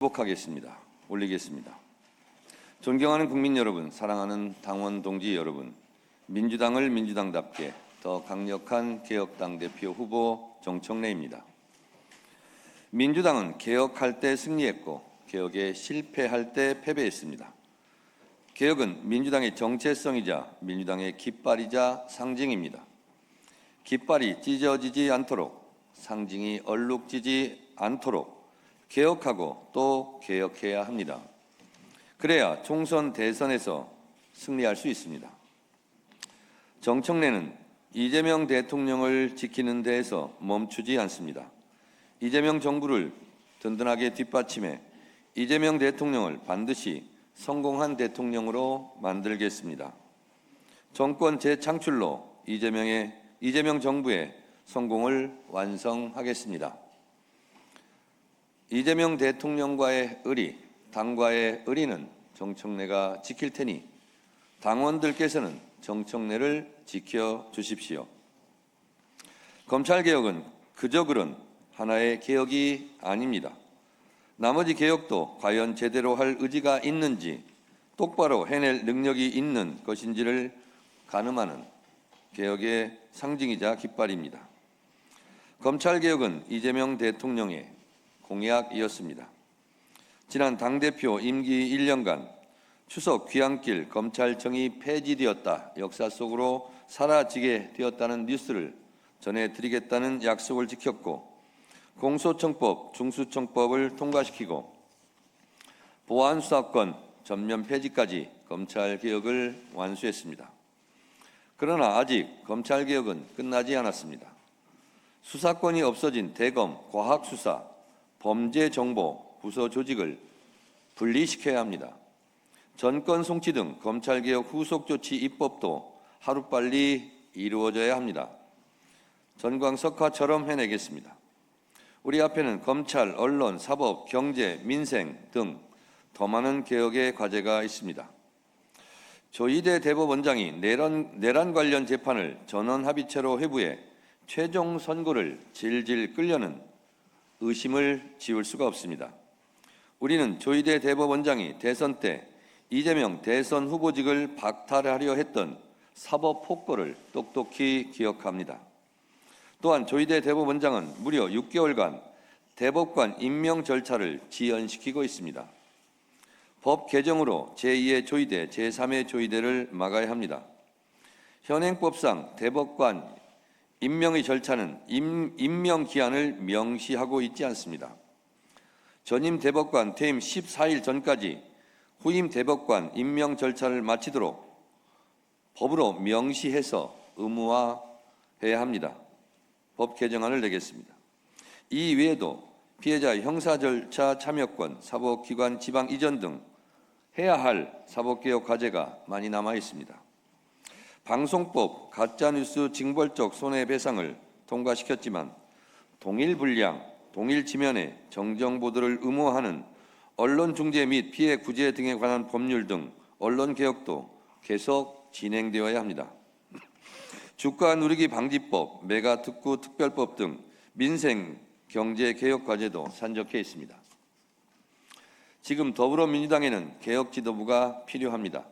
회복하겠습니다. 올리겠습니다. 존경하는 국민 여러분, 사랑하는 당원 동지 여러분, 민주당을 민주당답게 더 강력한 개혁당 대표 후보 정청래입니다. 민주당은 개혁할 때 승리했고 개혁에 실패할 때 패배했습니다. 개혁은 민주당의 정체성이자 민주당의 깃발이자 상징입니다. 깃발이 찢어지지 않도록, 상징이 얼룩지지 않도록 개혁하고 또 개혁해야 합니다. 그래야 총선 대선에서 승리할 수 있습니다. 정청래는 이재명 대통령을 지키는 데에서 멈추지 않습니다. 이재명 정부를 든든하게 뒷받침해 이재명 대통령을 반드시 성공한 대통령으로 만들겠습니다. 정권 재창출로 이재명 정부의 성공을 완성하겠습니다. 이재명 대통령과의 의리, 당과의 의리는 정청래가 지킬 테니 당원들께서는 정청래를 지켜주십시오. 검찰개혁은 그저 그런 하나의 개혁이 아닙니다. 나머지 개혁도 과연 제대로 할 의지가 있는지, 똑바로 해낼 능력이 있는 것인지를 가늠하는 개혁의 상징이자 깃발입니다. 검찰개혁은 이재명 대통령의 공약이었습니다. 지난 당대표 임기 1년간 추석 귀향길 검찰청이 폐지되었다, 역사 속으로 사라지게 되었다는 뉴스를 전해드리겠다는 약속을 지켰고, 공소청법, 중수청법을 통과시키고 보안수사권 전면 폐지까지 검찰개혁을 완수했습니다. 그러나 아직 검찰개혁은 끝나지 않았습니다. 수사권이 없어진 대검, 과학수사, 범죄정보, 부서 조직을 분리시켜야 합니다. 전권 송치 등 검찰개혁 후속조치 입법도 하루빨리 이루어져야 합니다. 전광석화처럼 해내겠습니다. 우리 앞에는 검찰, 언론, 사법, 경제, 민생 등 더 많은 개혁의 과제가 있습니다. 조희대 대법원장이 내란 관련 재판을 전원합의체로 회부해 최종 선고를 질질 끌려는 의심을 지울 수가 없습니다. 우리는 조희대 대법원장이 대선 때 이재명 대선 후보직을 박탈하려 했던 사법 폭거를 똑똑히 기억합니다. 또한 조희대 대법원장은 무려 6개월간 대법관 임명 절차를 지연시키고 있습니다. 법 개정으로 제2의 조희대, 제3의 조희대를 막아야 합니다. 현행법상 대법관 임명의 절차는 임명 기한을 명시하고 있지 않습니다. 전임 대법관 퇴임 14일 전까지 후임 대법관 임명 절차를 마치도록 법으로 명시해서 의무화해야 합니다. 법 개정안을 내겠습니다. 이 외에도 피해자 형사 절차 참여권, 사법기관 지방 이전 등 해야 할 사법개혁 과제가 많이 남아 있습니다. 방송법, 가짜뉴스 징벌적 손해배상을 통과시켰지만 동일 분량, 동일 지면에 정정보도를 의무화하는 언론중재 및 피해 구제 등에 관한 법률 등 언론개혁도 계속 진행되어야 합니다. 주가 누리기 방지법, 메가특구 특별법 등 민생 경제개혁 과제도 산적해 있습니다. 지금 더불어민주당에는 개혁 지도부가 필요합니다.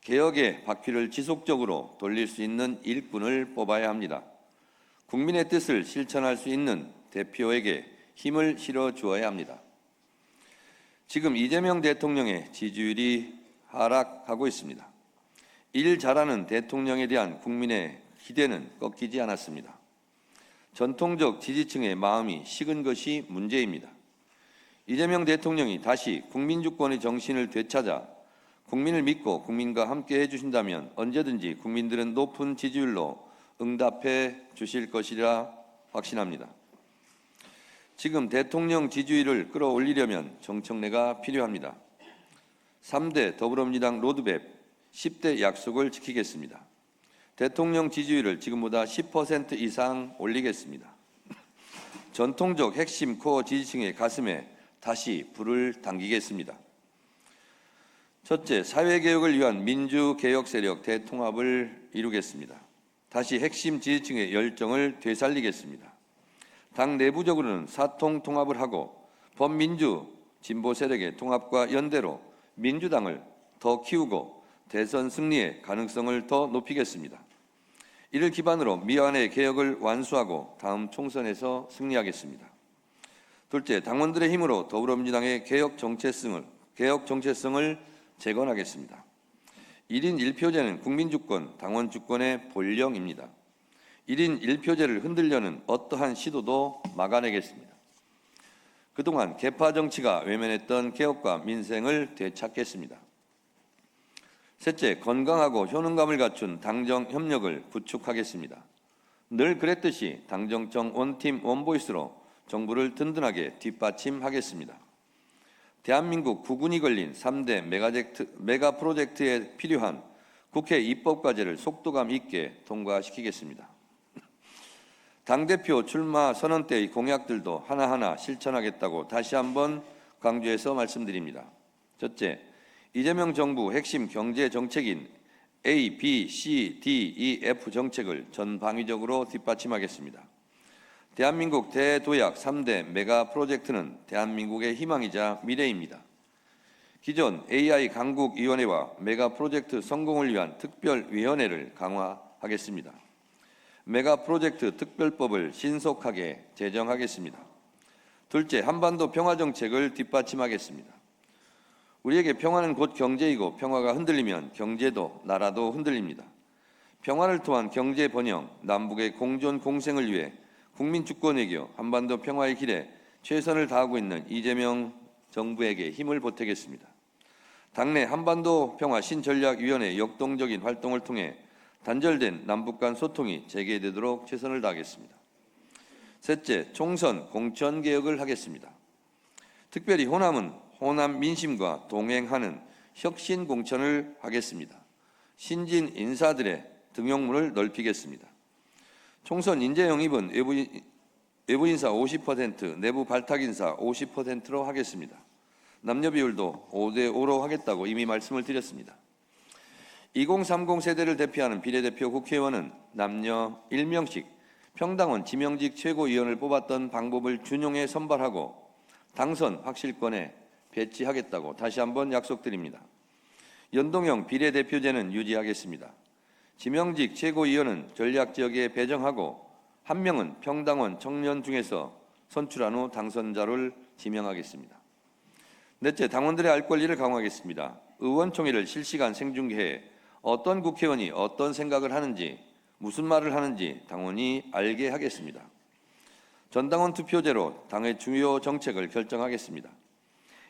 개혁의 바퀴를 지속적으로 돌릴 수 있는 일꾼을 뽑아야 합니다. 국민의 뜻을 실천할 수 있는 대표에게 힘을 실어 주어야 합니다. 지금 이재명 대통령의 지지율이 하락하고 있습니다. 일 잘하는 대통령에 대한 국민의 기대는 꺾이지 않았습니다. 전통적 지지층의 마음이 식은 것이 문제입니다. 이재명 대통령이 다시 국민주권의 정신을 되찾아 국민을 믿고 국민과 함께 해주신다면 언제든지 국민들은 높은 지지율로 응답해 주실 것이라 확신합니다. 지금 대통령 지지율을 끌어올리려면 정청래가 필요합니다. 3대 더불어민주당 로드맵 10대 약속을 지키겠습니다. 대통령 지지율을 지금보다 10% 이상 올리겠습니다. 전통적 핵심 코어 지지층의 가슴에 다시 불을 당기겠습니다. 첫째, 사회개혁을 위한 민주개혁 세력 대통합을 이루겠습니다. 다시 핵심 지지층의 열정을 되살리겠습니다. 당 내부적으로는 사통 통합을 하고 범민주 진보 세력의 통합과 연대로 민주당을 더 키우고 대선 승리의 가능성을 더 높이겠습니다. 이를 기반으로 미완의 개혁을 완수하고 다음 총선에서 승리하겠습니다. 둘째, 당원들의 힘으로 더불어민주당의 개혁 정체성을 재건하겠습니다. 1인 1표제는 국민주권, 당원주권의 본령입니다. 1인 1표제를 흔들려는 어떠한 시도도 막아내겠습니다. 그동안 계파 정치가 외면했던 개혁과 민생을 되찾겠습니다. 셋째, 건강하고 효능감을 갖춘 당정 협력을 구축하겠습니다. 늘 그랬듯이 당정청 원팀 원보이스로 정부를 든든하게 뒷받침하겠습니다. 대한민국 국운이 걸린 3대 메가 프로젝트에 필요한 국회 입법과제를 속도감 있게 통과시키겠습니다. 당대표 출마 선언 때의 공약들도 하나하나 실천하겠다고 다시 한번 강조해서 말씀드립니다. 첫째, 이재명 정부 핵심 경제 정책인 A, B, C, D, E, F 정책을 전방위적으로 뒷받침하겠습니다. 대한민국 대도약 3대 메가 프로젝트는 대한민국의 희망이자 미래입니다. 기존 AI 강국위원회와 메가 프로젝트 성공을 위한 특별위원회를 강화하겠습니다. 메가 프로젝트 특별법을 신속하게 제정하겠습니다. 둘째, 한반도 평화정책을 뒷받침하겠습니다. 우리에게 평화는 곧 경제이고 평화가 흔들리면 경제도 나라도 흔들립니다. 평화를 통한 경제 번영, 남북의 공존 공생을 위해 국민 주권 외교, 한반도 평화의 길에 최선을 다하고 있는 이재명 정부에게 힘을 보태겠습니다. 당내 한반도 평화 신전략위원회 역동적인 활동을 통해 단절된 남북 간 소통이 재개되도록 최선을 다하겠습니다. 셋째, 총선 공천 개혁을 하겠습니다. 특별히 호남은 호남 민심과 동행하는 혁신 공천을 하겠습니다. 신진 인사들의 등용문을 넓히겠습니다. 총선 인재 영입은 외부 인사 50%, 내부 발탁 인사 50%로 하겠습니다. 남녀 비율도 5대5로 하겠다고 이미 말씀을 드렸습니다. 2030 세대를 대표하는 비례대표 국회의원은 남녀 1명씩 평당원 지명직 최고위원을 뽑았던 방법을 준용해 선발하고 당선 확실권에 배치하겠다고 다시 한번 약속드립니다. 연동형 비례대표제는 유지하겠습니다. 지명직 최고위원은 전략지역에 배정하고 한 명은 평당원 청년 중에서 선출한 후 당선자를 지명하겠습니다. 넷째, 당원들의 알 권리를 강화하겠습니다. 의원총회를 실시간 생중계해 어떤 국회의원이 어떤 생각을 하는지, 무슨 말을 하는지 당원이 알게 하겠습니다. 전당원 투표제로 당의 주요 정책을 결정하겠습니다.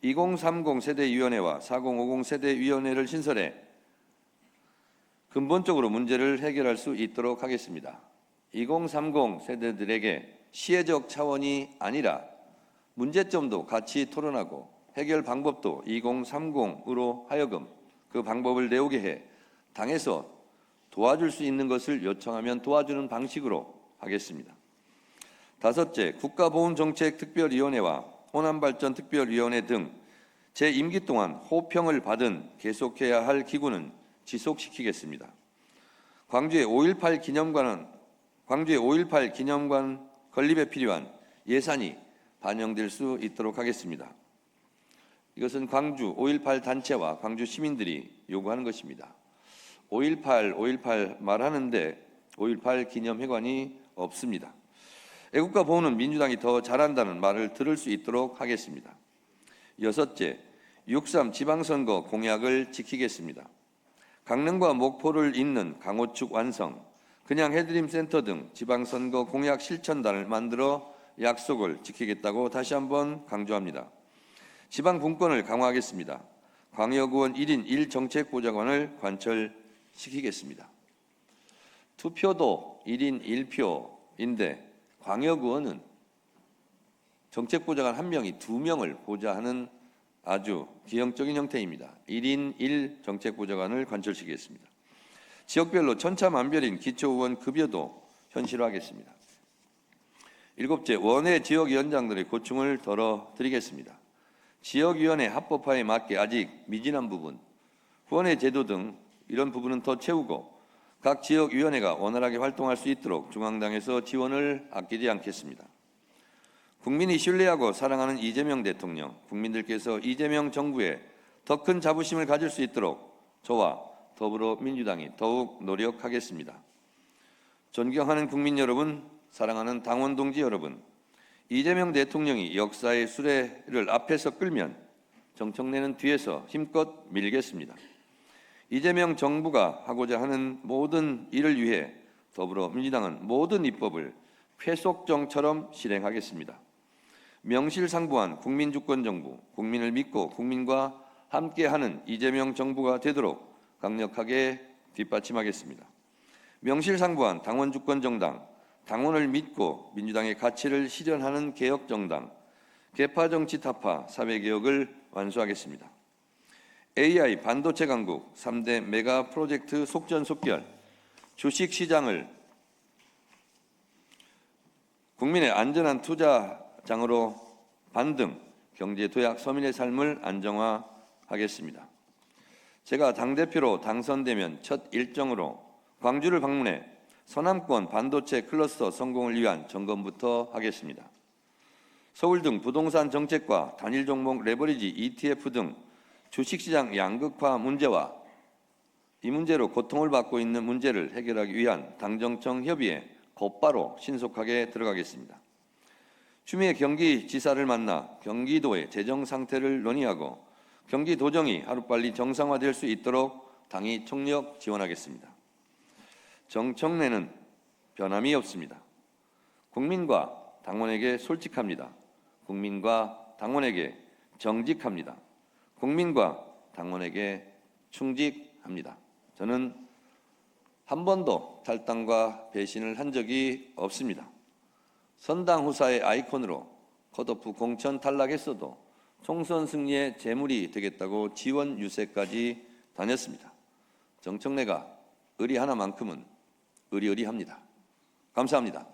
2030 세대위원회와 4050 세대위원회를 신설해 근본적으로 문제를 해결할 수 있도록 하겠습니다. 2030 세대들에게 시혜적 차원이 아니라 문제점도 같이 토론하고 해결 방법도 2030으로 하여금 그 방법을 내오게 해 당에서 도와줄 수 있는 것을 요청하면 도와주는 방식으로 하겠습니다. 다섯째, 국가보훈정책특별위원회와 호남발전특별위원회 등 제 임기 동안 호평을 받은 계속해야 할 기구는 지속시키겠습니다. 광주의 5.18 기념관 건립에 필요한 예산이 반영될 수 있도록 하겠습니다. 이것은 광주 5.18 단체와 광주 시민들이 요구하는 것입니다. 5.18 말하는데 5.18 기념회관이 없습니다. 애국가 보훈은 민주당이 더 잘한다는 말을 들을 수 있도록 하겠습니다. 여섯째, 6.3 지방선거 공약을 지키겠습니다. 강릉과 목포를 잇는 강호축 완성, 그냥 해드림 센터 등 지방선거 공약 실천단을 만들어 약속을 지키겠다고 다시 한번 강조합니다. 지방 분권을 강화하겠습니다. 광역의원 1인 1정책보좌관을 관철시키겠습니다. 투표도 1인 1표인데 광역의원은 정책보좌관 1명이 2명을 보좌하는 아주 기형적인 형태입니다. 1인 1정책보좌관을 관철시키겠습니다. 지역별로 천차만별인 기초의원 급여도 현실화하겠습니다. 일곱째, 원외 지역위원장들의 고충을 덜어드리겠습니다. 지역위원회 합법화에 맞게 아직 미진한 부분, 후원회 제도 등 이런 부분은 더 채우고 각 지역위원회가 원활하게 활동할 수 있도록 중앙당에서 지원을 아끼지 않겠습니다. 국민이 신뢰하고 사랑하는 이재명 대통령, 국민들께서 이재명 정부에 더 큰 자부심을 가질 수 있도록 저와 더불어민주당이 더욱 노력하겠습니다. 존경하는 국민 여러분, 사랑하는 당원 동지 여러분, 이재명 대통령이 역사의 수레를 앞에서 끌면 정청래는 뒤에서 힘껏 밀겠습니다. 이재명 정부가 하고자 하는 모든 일을 위해 더불어민주당은 모든 입법을 회속정처럼 실행하겠습니다. 명실상부한 국민주권정부, 국민을 믿고 국민과 함께하는 이재명 정부가 되도록 강력하게 뒷받침하겠습니다. 명실상부한 당원주권정당, 당원을 믿고 민주당의 가치를 실현하는 개혁정당, 계파정치 타파 사회개혁을 완수하겠습니다. AI 반도체 강국 3대 메가 프로젝트 속전속결, 주식시장을 국민의 안전한 투자장으로 반등, 경제 도약 서민의 삶을 안정화하겠습니다. 제가 당대표로 당선되면 첫 일정으로 광주를 방문해 서남권 반도체 클러스터 성공을 위한 점검부터 하겠습니다. 서울 등 부동산 정책과 단일 종목 레버리지 ETF 등 주식시장 양극화 문제와 이 문제로 고통을 받고 있는 문제를 해결하기 위한 당정청 협의에 곧바로 신속하게 들어가겠습니다. 추미애 경기지사를 만나 경기도의 재정 상태를 논의하고 경기도정이 하루빨리 정상화될 수 있도록 당이 총력 지원하겠습니다. 정청래는 변함이 없습니다. 국민과 당원에게 솔직합니다. 국민과 당원에게 정직합니다. 국민과 당원에게 충직합니다. 저는 한 번도 탈당과 배신을 한 적이 없습니다. 선당 후사의 아이콘으로 컷오프 공천 탈락했어도 총선 승리의 재물이 되겠다고 지원 유세까지 다녔습니다. 정청래가 의리 하나만큼은 의리의리합니다. 감사합니다.